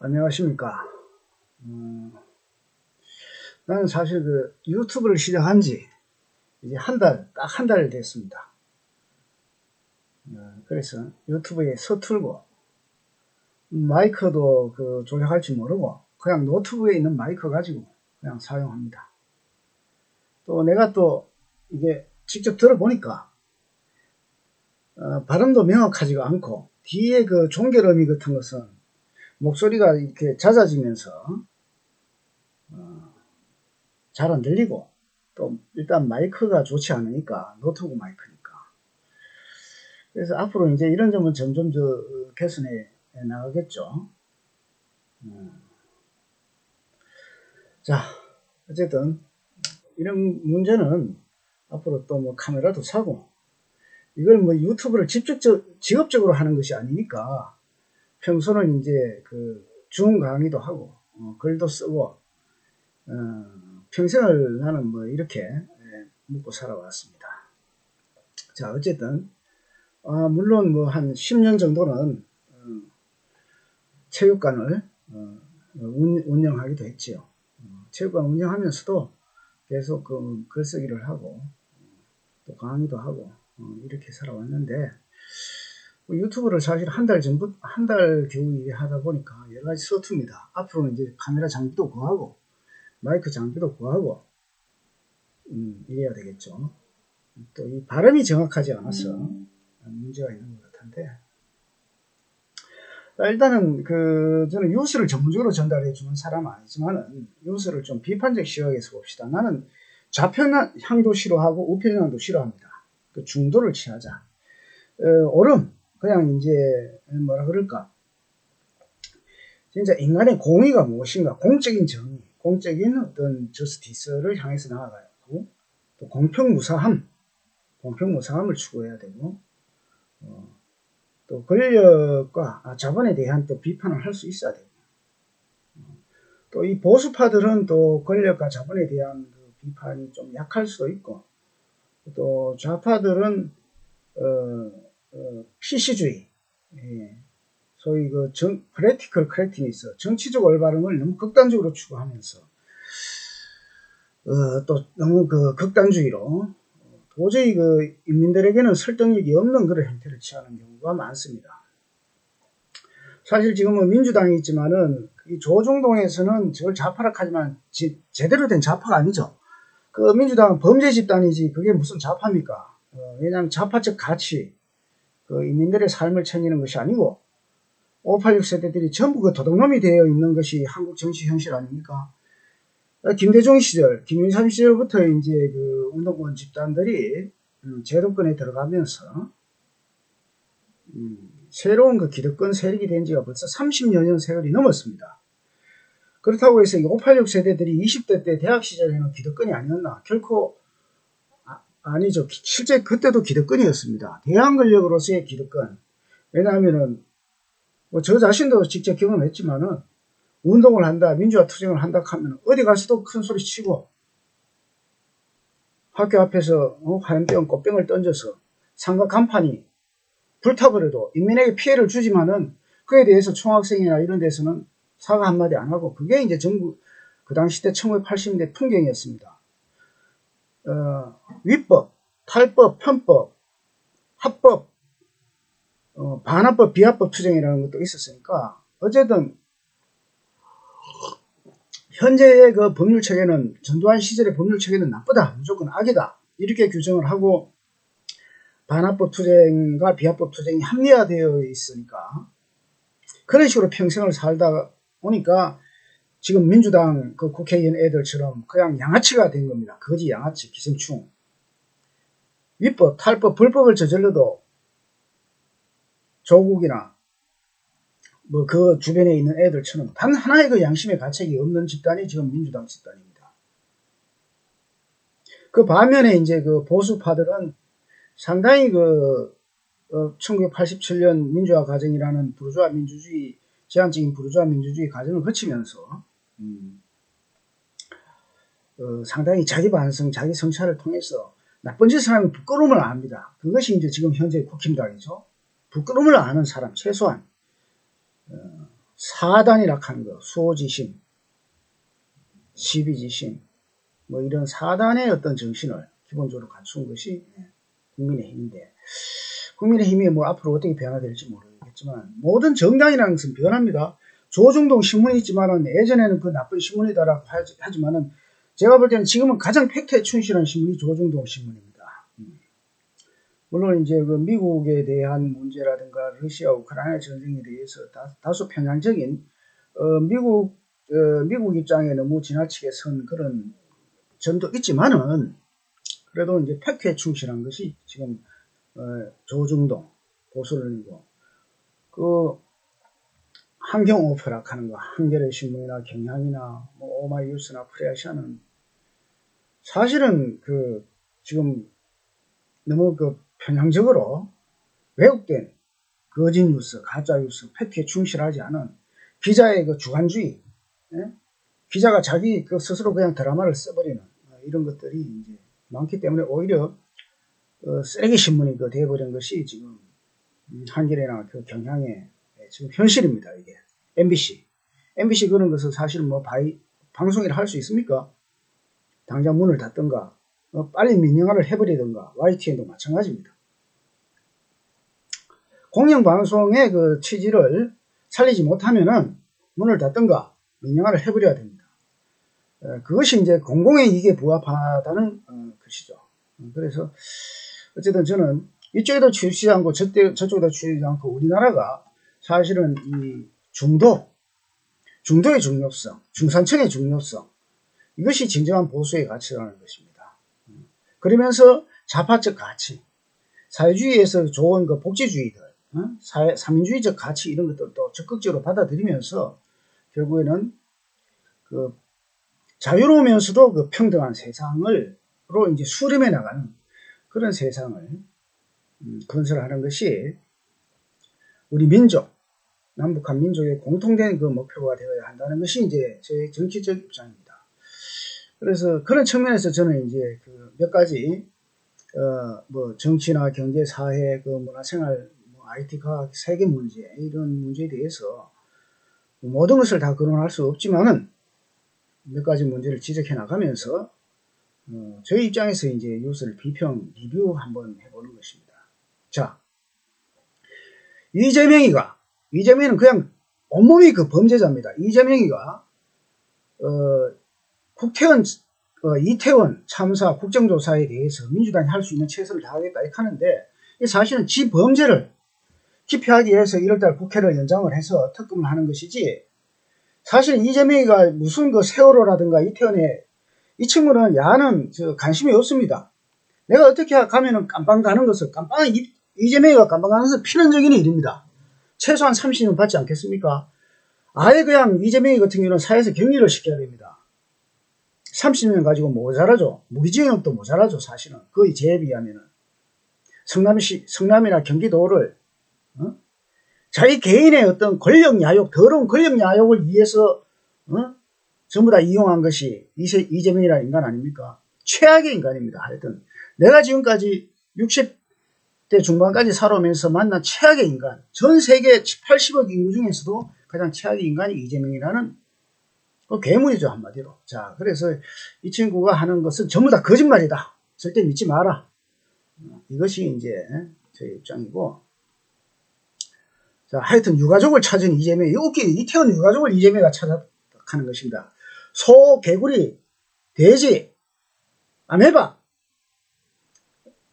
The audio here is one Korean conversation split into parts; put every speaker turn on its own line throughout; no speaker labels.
안녕하십니까. 나는 사실 유튜브를 시작한 지 이제 딱 한 달 됐습니다. 그래서 유튜브에 서툴고, 마이크도 조작할 줄 모르고, 그냥 노트북에 있는 마이크 가지고 그냥 사용합니다. 또 내가 이게 직접 들어보니까, 발음도 명확하지가 않고, 뒤에 종결음이 같은 것은 목소리가 이렇게 잦아지면서, 잘 안 들리고, 또 일단 마이크가 좋지 않으니까, 노트북 마이크니까. 그래서 앞으로 이제 이런 점은 점점 개선해 나가겠죠. 자, 어쨌든 이런 문제는 앞으로 또 카메라도 사고, 이걸 유튜브를 직업적으로 하는 것이 아니니까 평소는 이제 중 강의도 하고, 글도 쓰고, 평생을 나는 이렇게 먹고 살아왔습니다. 자, 어쨌든 물론 한 10년 정도는 체육관을 운영하기도 했지요. 체육관 운영하면서도 계속 글쓰기를 하고 또 강의도 하고 이렇게 살아왔는데, 유튜브를 사실 한 달 겨우 하다 보니까 여러 가지 서툽니다. 앞으로는 이제 카메라 장비도 구하고 마이크 장비도 구하고 이래야 되겠죠. 또 이 발음이 정확하지 않아서 문제가 있는 것 같은데, 일단은 저는 뉴스를 전문적으로 전달해 주는 사람은 아니지만은 뉴스를 좀 비판적 시각에서 봅시다. 나는 좌편향도 싫어하고 우편향도 싫어합니다. 중도를 취하자. 옳음, 그냥 이제 뭐라 그럴까, 진짜 인간의 공의가 무엇인가, 공적인 정의, 공적인 어떤 저스티스를 향해서 나아가야 하고, 또 공평무사함을 추구해야 되고, 또 권력과 자본에 대한 또 비판을 할 수 있어야 되고, 또 이 보수파들은 또 권력과 자본에 대한 비판이 좀 약할 수도 있고, 또 좌파들은 PC주의, 소위 political correctness, 정치적 올바름을 너무 극단적으로 추구하면서 또 너무 극단주의로 도저히 인민들에게는 설득력이 없는 그런 행태를 취하는 경우가 많습니다. 사실 지금은 민주당이 있지만은 이 조중동에서는 저걸 좌파라 하지만 제대로 된 좌파가 아니죠. 민주당은 범죄 집단이지 그게 무슨 좌파입니까? 왜냐하면 좌파적 가치, 인민들의 삶을 챙기는 것이 아니고 586 세대들이 전부 도둑놈이 되어 있는 것이 한국 정치 현실 아닙니까? 김대중 시절, 김윤삼 시절부터 이제 운동권 집단들이 제도권에 들어가면서 새로운 기득권 세력이 된 지가 벌써 30여 년 세월이 넘었습니다. 그렇다고 해서 586 세대들이 20대 때 대학 시절에는 기득권이 아니었나? 결코 아니죠. 실제 그때도 기득권이었습니다. 대항 권력으로서의 기득권. 왜냐하면은 저 자신도 직접 경험했지만은 운동을 한다, 민주화 투쟁을 한다 하면 어디 가서도 큰 소리 치고, 학교 앞에서 화염병, 꽃병을 던져서 상가 간판이 불타버려도 인민에게 피해를 주지만은 그에 대해서 총학생이나 이런 데서는 사과 한마디 안 하고, 그게 이제 전부 그 당시 때 1980년대 풍경이었습니다. 위법, 탈법, 편법, 합법, 반합법, 비합법 투쟁이라는 것도 있었으니까, 어쨌든 현재의 법률 체계는, 전두환 시절의 법률 체계는 나쁘다, 무조건 악이다, 이렇게 규정을 하고 반합법 투쟁과 비합법 투쟁이 합리화되어 있으니까, 그런 식으로 평생을 살다 보니까 지금 민주당 국회의원 애들처럼 그냥 양아치가 된 겁니다. 거지 양아치, 기생충. 위법, 탈법, 불법을 저질러도 조국이나 그 주변에 있는 애들처럼 단 하나의 양심의 가책이 없는 집단이 지금 민주당 집단입니다. 반면에 이제 보수파들은 상당히 1987년 민주화 과정이라는 부르주아 민주주의, 제한적인 부르주아 민주주의 과정을 거치면서 상당히 자기 반성, 자기 성찰을 통해서 나쁜 짓을 하면 부끄러움을 압니다. 그것이 이제 지금 현재 국힘당이죠. 부끄러움을 아는 사람, 최소한 사단이라 하는 거, 수호지심, 시비지심, 뭐 이런 사단의 어떤 정신을 기본적으로 갖춘 것이 국민의힘인데, 국민의힘이 뭐 앞으로 어떻게 변화될지 모르겠지만 모든 정당이라는 것은 변합니다. 조중동 신문이 있지만은 예전에는 그 나쁜 신문이다라고 하지만은 제가 볼 때는 지금은 가장 팩트에 충실한 신문이 조중동 신문입니다. 물론 이제 그 미국에 대한 문제라든가 러시아 우크라이나 전쟁에 대해서 다소 편향적인 미국 입장에 너무 지나치게 선 그런 점도 있지만은 그래도 이제 팩트에 충실한 것이 지금 조중동 보수론이고 그 환경 오프락하는 거 한겨레 신문이나 경향이나 뭐 오마이뉴스나 프레아시아는 사실은 그 지금 너무 그 편향적으로 왜곡된 거짓 뉴스, 가짜 뉴스, 팩트에 충실하지 않은 기자의 그 주관주의, 기자가 자기 그 스스로 그냥 드라마를 써버리는 이런 것들이 이제 많기 때문에 오히려 쓰레기 신문이 그 돼버린 것이 지금 한겨레나 그 경향의 지금 현실입니다. 이게 MBC 그런 것은 사실 뭐 방송이라 할 수 있습니까? 당장 문을 닫든가 빨리 민영화를 해버리든가 YTN도 마찬가지입니다. 공영방송의 그 취지를 살리지 못하면은 문을 닫든가 민영화를 해버려야 됩니다. 그것이 이제 공공의 이익에 부합하다는 것이죠. 그래서 어쨌든 저는 이쪽에도 치우치지 않고 저쪽에도 치우치지 않고 우리나라가 사실은 이 중도의 중요성, 중산층의 중요성, 이것이 진정한 보수의 가치라는 것입니다. 그러면서 좌파적 가치, 사회주의에서 좋은 그 복지주의들, 사민주의적 가치 이런 것들도 적극적으로 받아들이면서 결국에는 그 자유로우면서도 그 평등한 세상으로 이제 수렴해 나가는 그런 세상을 건설하는 것이 우리 민족, 남북한 민족의 공통된 그 목표가 되어야 한다는 것이 이제 제 정치적 입장입니다. 그래서 그런 측면에서 저는 이제 그 몇 가지 뭐 정치나 경제, 사회, 그 문화생활, 뭐 IT, 과학, 세계 문제 이런 문제에 대해서 모든 것을 다 거론할 수 없지만은 몇 가지 문제를 지적해 나가면서 저희 입장에서 이제 뉴스를 비평, 리뷰 한번 해보는 것입니다. 자, 이재명이는 그냥 온몸이 그 범죄자입니다. 이재명이가 이태원 참사 국정조사에 대해서 민주당이 할 수 있는 최선을 다하겠다 이렇게 하는데 사실은 지 범죄를 기피하기 위해서 1월달 국회를 연장을 해서 특검을 하는 것이지 사실 이재명이가 무슨 그 세월호라든가 이태원에 이 친구는 야는 관심이 없습니다. 내가 어떻게 가면은 깜빵 가는 것을 이재명이가 깜빵 가는 것은 필연적인 일입니다. 최소한 30년 받지 않겠습니까? 아예 그냥 이재명이 같은 경우는 사회에서 격리를 시켜야 됩니다. 30년 가지고 모자라죠. 무기징역도 모자라죠. 사실은 거의 제에 비하면은 성남이나 경기도를 자기 개인의 어떤 권력 야욕, 더러운 권력 야욕을 위해서 전부 다 이용한 것이 이재명이라는 인간 아닙니까? 최악의 인간입니다. 하여튼 내가 지금까지 60대 중반까지 살아오면서 만난 최악의 인간, 전 세계 80억 인구 중에서도 가장 최악의 인간이 이재명이라는 괴물이죠, 한마디로. 자, 그래서 이 친구가 하는 것은 전부 다 거짓말이다. 절대 믿지 마라. 이것이 이제 제 입장이고. 자, 하여튼 유가족을 찾은 이재명이, 이태원 유가족을 이재명이가 찾아가는 것입니다. 소, 개구리, 돼지, 아메바,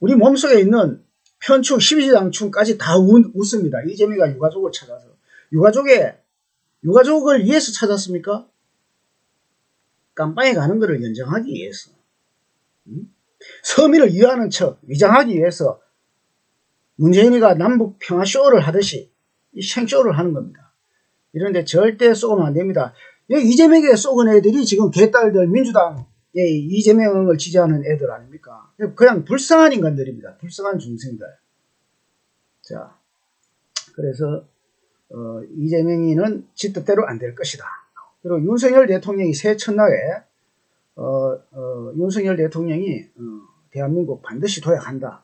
우리 몸속에 있는 편충, 십이지장충까지 다 웃습니다. 이재명이가 유가족을 찾아서. 유가족을 위해서 찾았습니까? 깜빵에 가는 것을 연장하기 위해서, 서민을 이해하는 척 위장하기 위해서 문재인이가 남북 평화 쇼를 하듯이 이 생쇼를 하는 겁니다. 이런데 절대 쏘면 안 됩니다. 이재명에게 쏘은 애들이 지금 개딸들 민주당의 이재명을 지지하는 애들 아닙니까? 그냥 불쌍한 인간들입니다. 불쌍한 중생들. 자, 그래서 이재명이는 지 뜻대로 안 될 것이다. 그리고 윤석열 대통령이 새해 첫날에 윤석열 대통령이 대한민국 반드시 도약한다.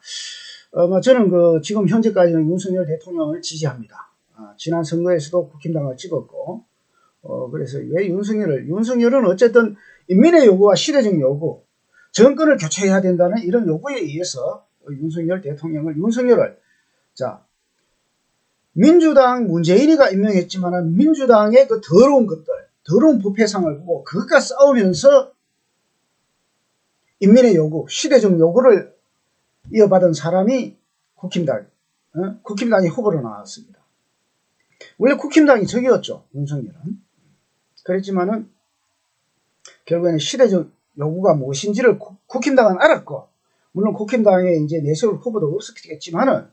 저는 지금 현재까지는 윤석열 대통령을 지지합니다. 지난 선거에서도 국힘당을 찍었고, 그래서 왜 윤석열은 어쨌든 인민의 요구와 시대적 요구, 정권을 교체해야 된다는 이런 요구에 의해서 윤석열을, 자, 민주당 문재인이가 임명했지만은 민주당의 그 더러운 것들, 더러운 부패상을 보고 그것과 싸우면서 인민의 요구, 시대적 요구를 이어받은 사람이 국힘당의 후보로 나왔습니다. 원래 국힘당이 적이었죠, 윤석열은. 그랬지만은 결국에는 시대적 요구가 무엇인지를 국힘당은 알았고, 물론 국힘당에 이제 내세울 후보도 없었겠지만은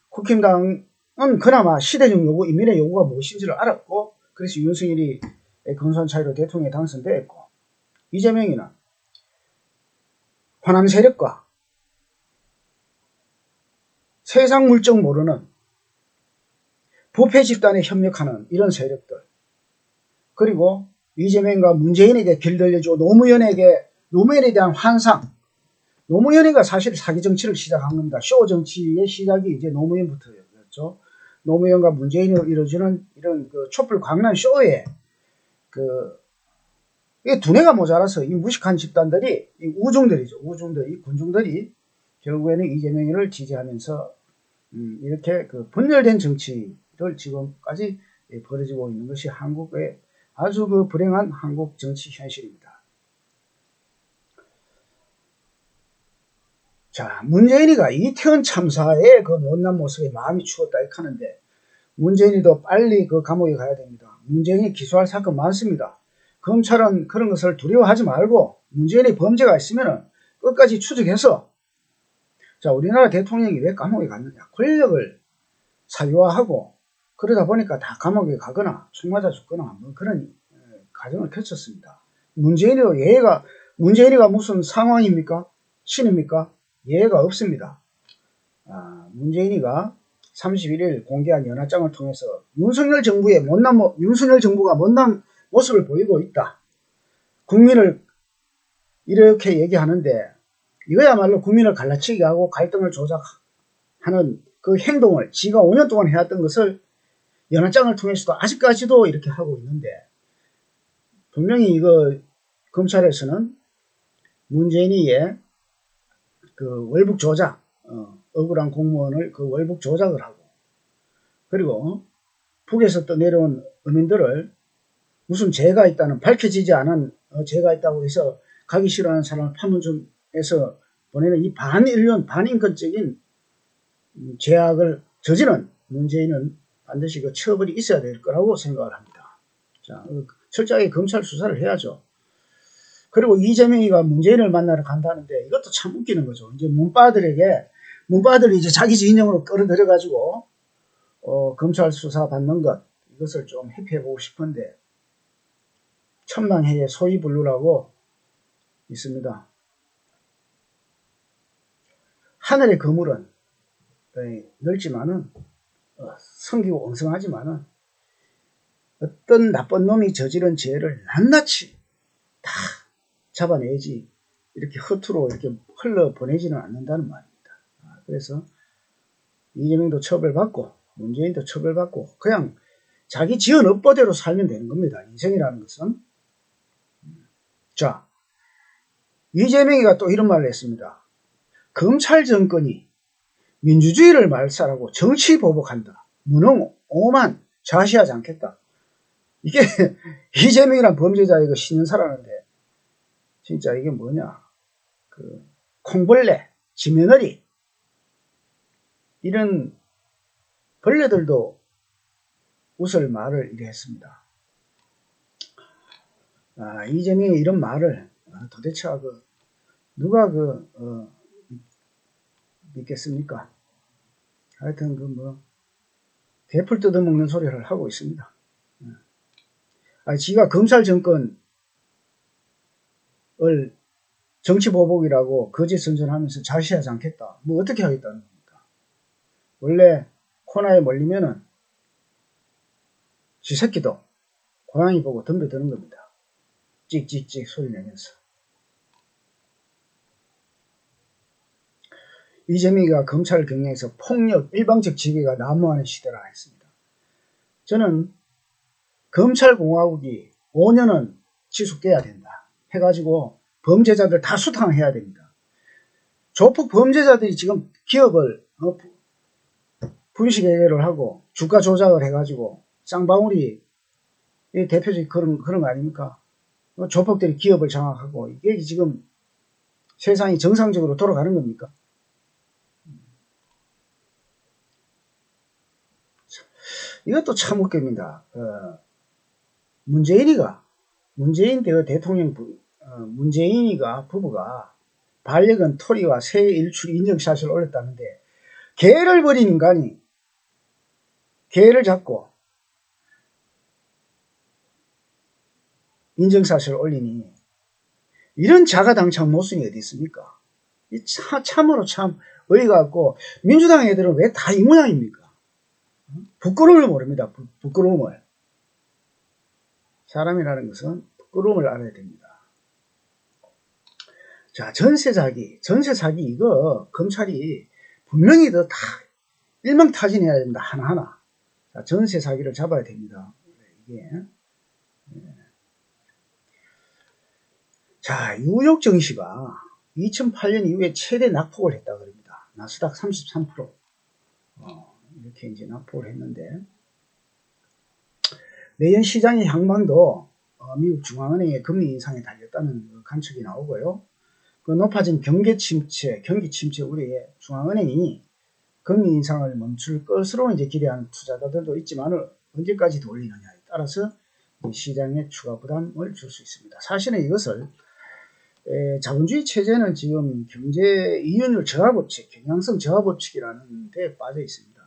국힘당은 그나마 시대적 요구, 인민의 요구가 무엇인지를 알았고, 그래서 윤석열이 근소한 차이로 대통령에 당선되었고, 이재명이는 호남 세력과 세상 물정 모르는 부패 집단에 협력하는 이런 세력들, 그리고 이재명과 문재인에게 길들여주고 노무현에 대한 환상, 노무현이가 사실 사기 정치를 시작한 겁니다. 쇼 정치의 시작이 이제 노무현부터였죠. 노무현과 문재인으로 이루어지는 이런 그 촛불 광란 쇼에 이 두뇌가 모자라서 이 무식한 집단들이, 이 군중들이 결국에는 이재명을 지지하면서 이렇게 그 분열된 정치를 지금까지 벌어지고 있는 것이 한국의 아주 그 불행한 한국 정치 현실입니다. 자, 문재인이가 이태원 참사의 그 못난 모습에 마음이 추웠다 이렇게 하는데, 문재인이도 빨리 그 감옥에 가야 됩니다. 문재인이 기소할 사건 많습니다. 검찰은 그런 것을 두려워하지 말고 문재인이 범죄가 있으면 끝까지 추적해서, 자, 우리나라 대통령이 왜 감옥에 갔느냐, 권력을 사유화하고 그러다 보니까 다 감옥에 가거나 총 맞아 죽거나 뭐 그런 과정을 거쳤습니다. 문재인이가 무슨 상황입니까? 신입니까? 예외가 없습니다. 문재인이가 31일 공개한 연하장을 통해서 윤석열 정부가 못난 모습을 보이고 있다, 국민을 이렇게 얘기하는데, 이거야말로 국민을 갈라치게 하고 갈등을 조작하는 그 행동을 지가 5년 동안 해왔던 것을 연하장을 통해서도 아직까지도 이렇게 하고 있는데, 분명히 이거 검찰에서는 문재인이의 그 월북 조작, 억울한 공무원을 그 월북 조작을 하고, 그리고 북에서 또 내려온 어민들을 무슨 죄가 있다는, 밝혀지지 않은 죄가 있다고 해서 가기 싫어하는 사람을 판문점에서 보내는 이 반인륜, 반인권적인 죄악을 저지른 문재인은 반드시 그 처벌이 있어야 될 거라고 생각을 합니다. 자, 철저하게 검찰 수사를 해야죠. 그리고 이재명이가 문재인을 만나러 간다는데, 이것도 참 웃기는 거죠. 이제 문바들이 이제 자기 진영으로 끌어들여가지고 검찰 수사 받는 것, 이것을 좀 회피해보고 싶은데, 천망해에 소위불루라고 있습니다. 하늘의 거물은 넓지만은 성기고 엉성하지만은 어떤 나쁜 놈이 저지른 죄를 낱낱이 다 잡아내지 이렇게 허투루 이렇게 흘러보내지는 않는다는 말입니다. 그래서 이재명도 처벌받고 문재인도 처벌받고 그냥 자기 지은 업보대로 살면 되는 겁니다. 인생이라는 것은. 자, 이재명이가 또 이런 말을 했습니다. 검찰 정권이 민주주의를 말살하고 정치 보복한다. 무능, 오만, 좌시하지 않겠다. 이게 이재명이란 범죄자의 그 신년사라는데, 진짜 이게 뭐냐, 그 콩벌레, 지며느리, 이런 벌레들도 웃을 말을 이래 했습니다. 이재명이 이런 말을 도대체 누가 믿겠습니까? 하여튼 개풀 뜯어먹는 소리를 하고 있습니다. 지가 검찰 정권을 정치보복이라고 거짓 선전하면서 좌시하지 않겠다. 뭐 어떻게 하겠다는 겁니까? 원래 코너에 몰리면은 쥐새끼도 고양이 보고 덤벼드는 겁니다. 찍찍찍 소리 내면서. 이재명이가 검찰을 경영해서 폭력, 일방적 지배가 난무하는 시대라 했습니다. 저는 검찰공화국이 5년은 지속돼야 된다 해가지고 범죄자들 다 수탕해야 됩니다. 조폭 범죄자들이 지금 기업을 분식회계를 하고 주가 조작을 해가지고 쌍방울이 대표적인 그런 거 아닙니까? 조폭들이 기업을 장악하고 이게 지금 세상이 정상적으로 돌아가는 겁니까? 이것도 참 웃깁니다. 문재인 대통령 문재인이가 부부가 반려견 토리와 새 일출 인증샷을 올렸다는데 개를 버린 인간이 개를 잡고 인증샷을 올리니 이런 자가당착 모순이 어디 있습니까? 참으로 참 어이가 없고 민주당 애들은 왜 다 이 모양입니까? 부끄러움을 모릅니다. 부끄러움을. 사람이라는 것은 부끄러움을 알아야 됩니다. 자, 전세 사기 이거 검찰이 분명히 다 일망타진해야 됩니다. 하나하나. 자, 전세 사기를 잡아야 됩니다. 이게. 자, 유역 정시가 2008년 이후에 최대 낙폭을 했다 그럽니다. 나스닥 33%. 이렇게 이제 낙폭을 했는데, 내년 시장의 향방도 미국 중앙은행의 금리 인상에 달렸다는 관측이 나오고요. 그 높아진 경기 침체 우려에 중앙은행이 금리 인상을 멈출 것으로 이제 기대하는 투자자들도 있지만 언제까지 돌리느냐에 따라서 시장에 추가 부담을 줄 수 있습니다. 사실은 이것을 자본주의 체제는 지금 경제 이윤율 저하법칙, 경향성 저하법칙이라는 데 빠져 있습니다.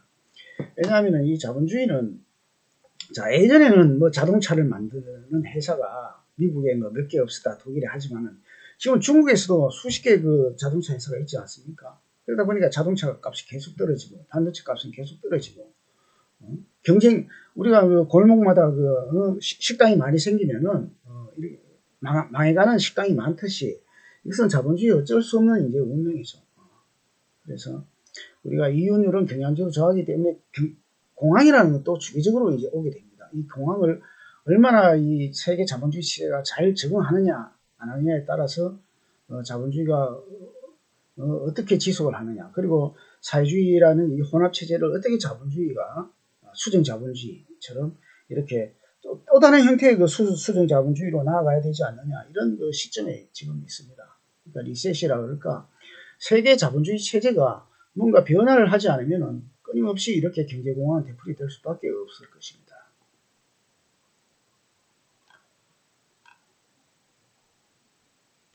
왜냐하면 이 자본주의는 자, 예전에는 뭐 자동차를 만드는 회사가 미국에 뭐 몇 개 없었다 독일에 하지만은 지금 중국에서도 수십 개 그 자동차 회사가 있지 않습니까? 그러다 보니까 자동차 값이 계속 떨어지고 반도체 값은 계속 떨어지고 경쟁 우리가 그 골목마다 그 식당이 많이 생기면은 망해가는 식당이 많듯이 이것은 자본주의 어쩔 수 없는 이제 운명이죠. 그래서 우리가 이윤율은 경향적으로 저하기 때문에 공황이라는 것도 주기적으로 이제 오게 됩니다. 이 공황을 얼마나 이 세계 자본주의 시대가 잘 적응하느냐 안 하느냐에 따라서 자본주의가 어떻게 지속을 하느냐, 그리고 사회주의라는 이 혼합체제를 어떻게 자본주의가 수정자본주의처럼 이렇게 또 다른 형태의 그 수정자본주의로 나아가야 되지 않느냐, 이런 그 시점에 지금 있습니다. 그러니까 리셋이라 그럴까, 세계 자본주의 체제가 뭔가 변화를 하지 않으면은 끊임없이 이렇게 경제공황은 되풀이될 수밖에 없을 것입니다.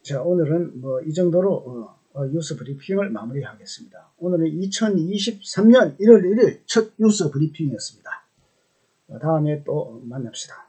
자, 오늘은 뭐 이 정도로 뉴스 브리핑을 마무리하겠습니다. 오늘은 2023년 1월 1일 첫 뉴스 브리핑이었습니다. 다음에 또 만납시다.